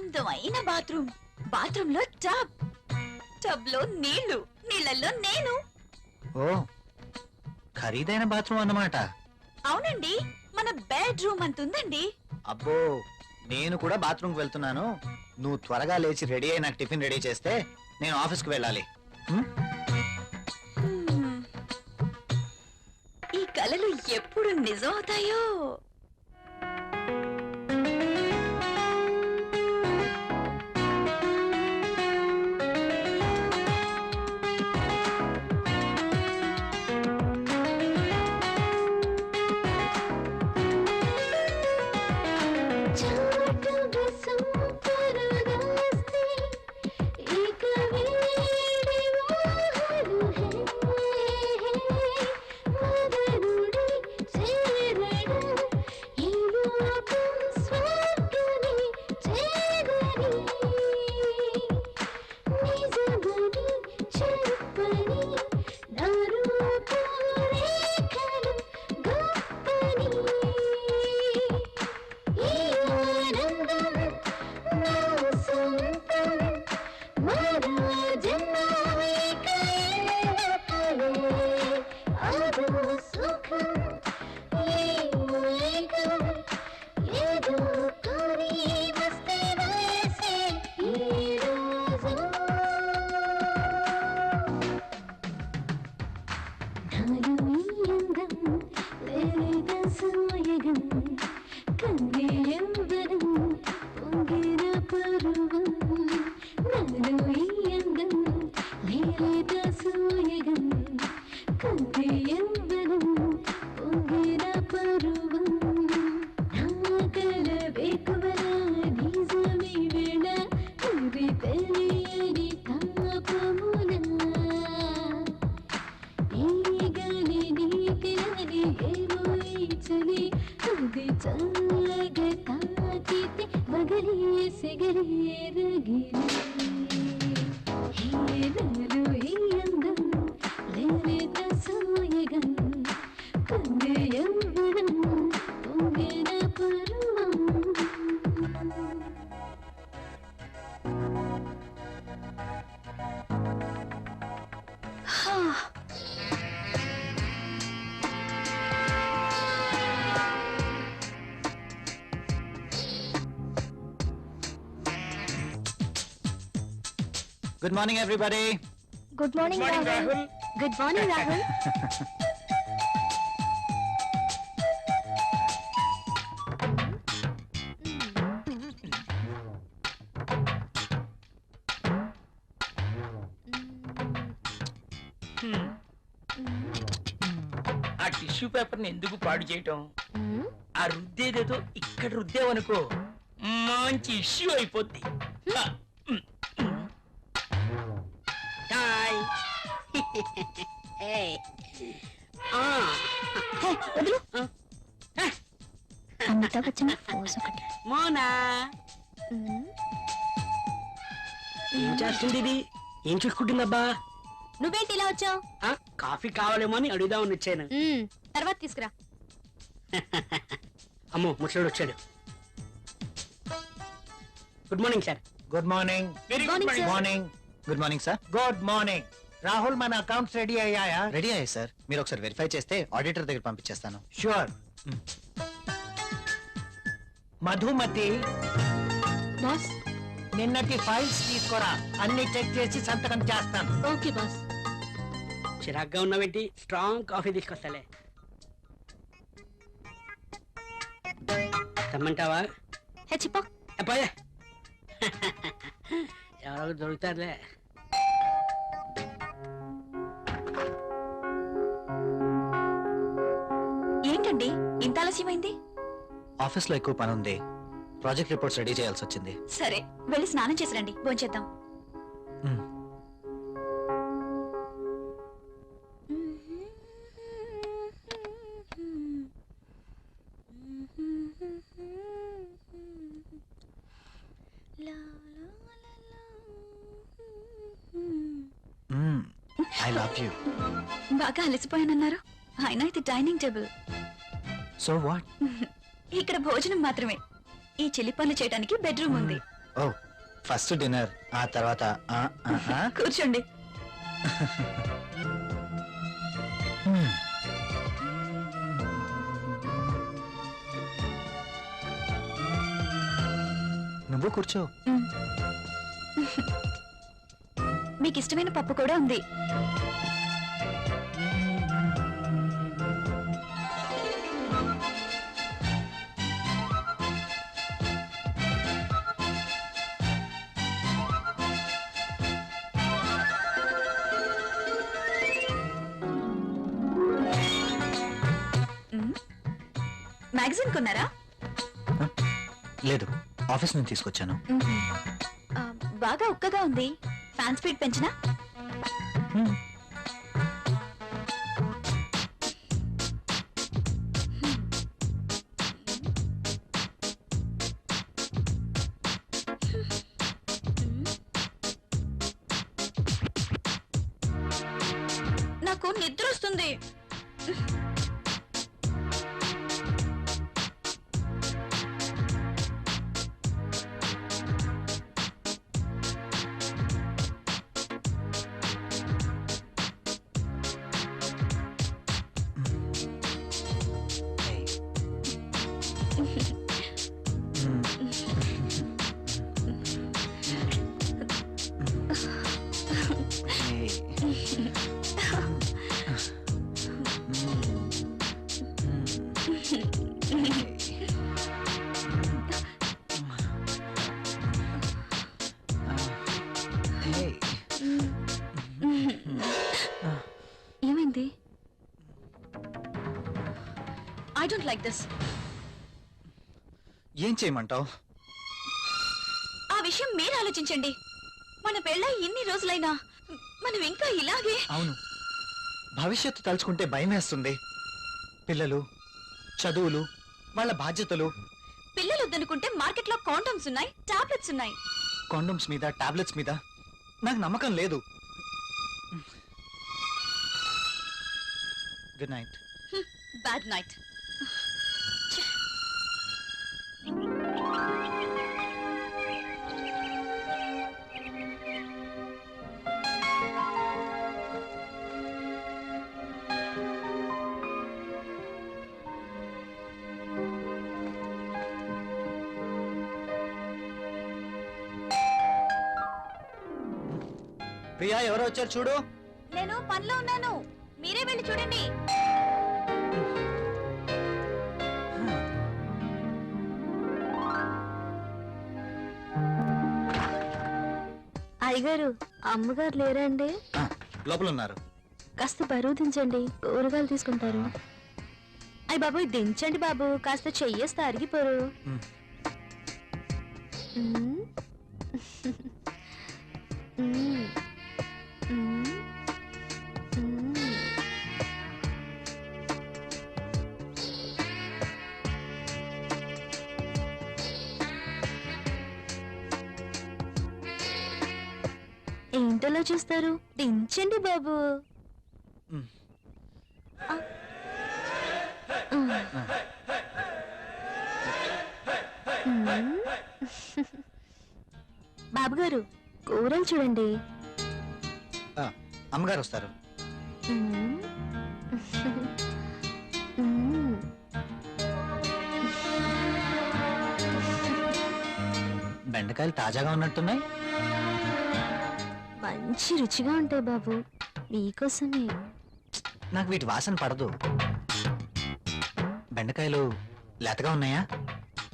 అందమైన bathroom, bathroom లో tub, tub లో నీళ్లు, నీళ్లలో నేను. ఓ, ఖరీదైన బాత్రూమ్ అన్నమాట. అవునండి, మన బెడ్రూమ్ అంతుందండి. అబ్బో, నేను కూడా బాత్రూమ్ కి వెళ్తున్నాను. నువ్వు త్వరగా లేచి రెడీ అయి నాకు టిఫిన్ రెడీ చేస్తే నేను ఆఫీస్ కి వెళ్ళాలి. ఈ కలలు ఎప్పుడు నిజం అవుతాయో. Good morning, everybody. Good morning, Rahul. Good morning, Rahul. ఆ టిష్యూ పేపర్ ని ఎందుకు పాడు చేయటం? ఆ రుద్దేదేదో ఇక్కడ రుద్దేవనుకో మంచి ఇష్యూ అయిపోద్ది. అమితాబ్ బచ్చన్ ఫోజ్ ఒకటి. మోనా ఏం చేస్తుంది ఇది? ఏం చూసుకుంటుందబ్బా? నువ్వేంటి ఇలా వచ్చావు? కాఫీ కావాలేమో అని అడుగుదామని వచ్చాను. తర్వాత తీసుకురా. అమ్మో, ముసలోడు వచ్చాడు. Good morning sir. Good morning. Very Good morning, good sir. Morning. Good morning sir. Good morning. Rahul, మన అకౌంట్స్ రెడీ అయ్యాయా? రెడీ అయ్యాయి సార్. మీరు ఒకసారి వెరిఫై చేస్తే ఆడిటర్ దగ్గర పంపించేస్తాను. షూర్. మధుమతి, బాస్. నిన్నటి ఫైల్స్ తీసుకురా. అన్ని చెక్ చేసి సంతకం చేస్తాను. Okay boss. చిరాగ్గా ఉన్నావేంటి? Strong coffee తీసుకొస్తాలే. తెమ్మంటావా? హే చిప్పా. అబ్బాయే ఎవరో దొరుకుతారులే. ఏంటండి ఇంత ఆలస్యమైంది? ఆఫీస్ లో ఎక్కువ పని ఉంది. ప్రాజెక్ట్ రిపోర్ట్స్ రెడీ చేయాల్సి వచ్చింది. సరే, వెళ్ళి స్నానం చేసి రండి, భోంచేద్దాం. I love you. బాగా అలసిపోయానన్నారు. అయినా ఇది డైనింగ్ టేబుల్. So what? ఇక్కడ భోజనం మాత్రమే. ఈ చిలి పనులు చేయడానికి బెడ్రూమ్ ఉంది. ఓ ఫస్ట్ డిన్నర్, ఆ తర్వాత కూర్చోండి. నువ్వు కూర్చో. మీకు ఇష్టమైన పప్పు కూడా ఉంది. మ్యాగజైన్ కొన్నారా? లేదు, ఆఫీస్ నుంచి తీసుకొచ్చాను. బాగా ఉక్కగా ఉంది. ఫ్యాన్ స్పీడ్ పెంచినా? నాకు నిద్ర వస్తుంది. ఏమైంది? I don't like this. ఏం చేయమంటావు? ఆ విషయం మీరు ఆలోచించండి. మన పెళ్ళై ఇన్ని రోజులైనా మనం ఇంకా ఇలాగే. అవును, భవిష్యత్తు తలుచుకుంటే భయం వేస్తుంది. పిల్లలు, చదువులు, వాళ్ళ బాధ్యతలు. పిల్లలు వద్దనుకుంటే మార్కెట్లో కాండమ్స్ ఉన్నాయి, టాబ్లెట్స్ ఉన్నాయి. కాండమ్స్ మీద, టాబ్లెట్స్ మీద నాకు నమ్మకం లేదు. Good night. Bad night. Priya, ఎవరో వచ్చారు చూడు. నేను పనిలో ఉన్నాను, మీరే వెళ్ళి చూడండి. అయ్యగారు, అమ్మగారు లేరండి? లోపల ఉన్నారు. కాస్త బరువు దించండి, కూరగాయలు తీసుకుంటారు. అయ్య బాబు, దించండి బాబు, కాస్త చెయ్యేస్తే అరిగిపోరు. ఏంటలా చూస్తారు? దించండి బాబు. బాబు గారు, కూరలు చూడండి. అమ్మగారు వస్తారు. బెండకాయలు తాజాగా ఉన్నట్టున్నాయి. మంచి రుచిగా ఉంటాయి బాబు, మీకోసమే. నాకు వీటి వాసన పడదు. బెండకాయలు లేతగా ఉన్నాయా?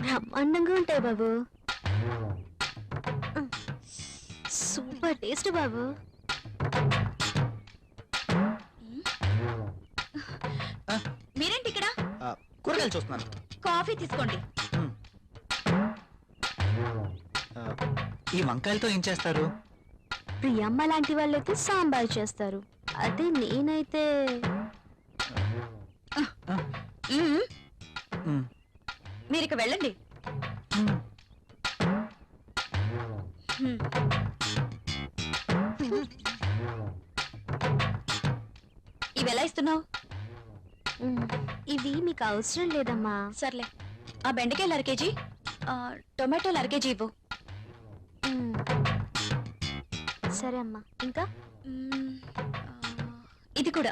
బ్రహ్మాండంగా ఉంటాయి బాబు. సూపర్ టేస్ట్ బాబు. మీరేంటి ఇక్కడ? కూరగాయలు చూస్తున్నాను. కాఫీ తీసుకోండి. ఈ వంకాయలతో ఏం చేస్తారు? ప్రియమ్మ లాంటి వాళ్ళైతే సాంబార్ చేస్తారు, అదే నేనైతే మీరు ఇక వెళ్ళండి. ఇవి ఎలా ఇస్తున్నావు? ఇవి మీకు అవసరం లేదమ్మా. సర్లే, ఆ బెండకాయలు 1/2 కేజీ, టొమాటోలు 1/2 కేజీ ఇవ్వు. సరే అమ్మా ఇంకా మ్మ్, ఆ, ఇది కూడా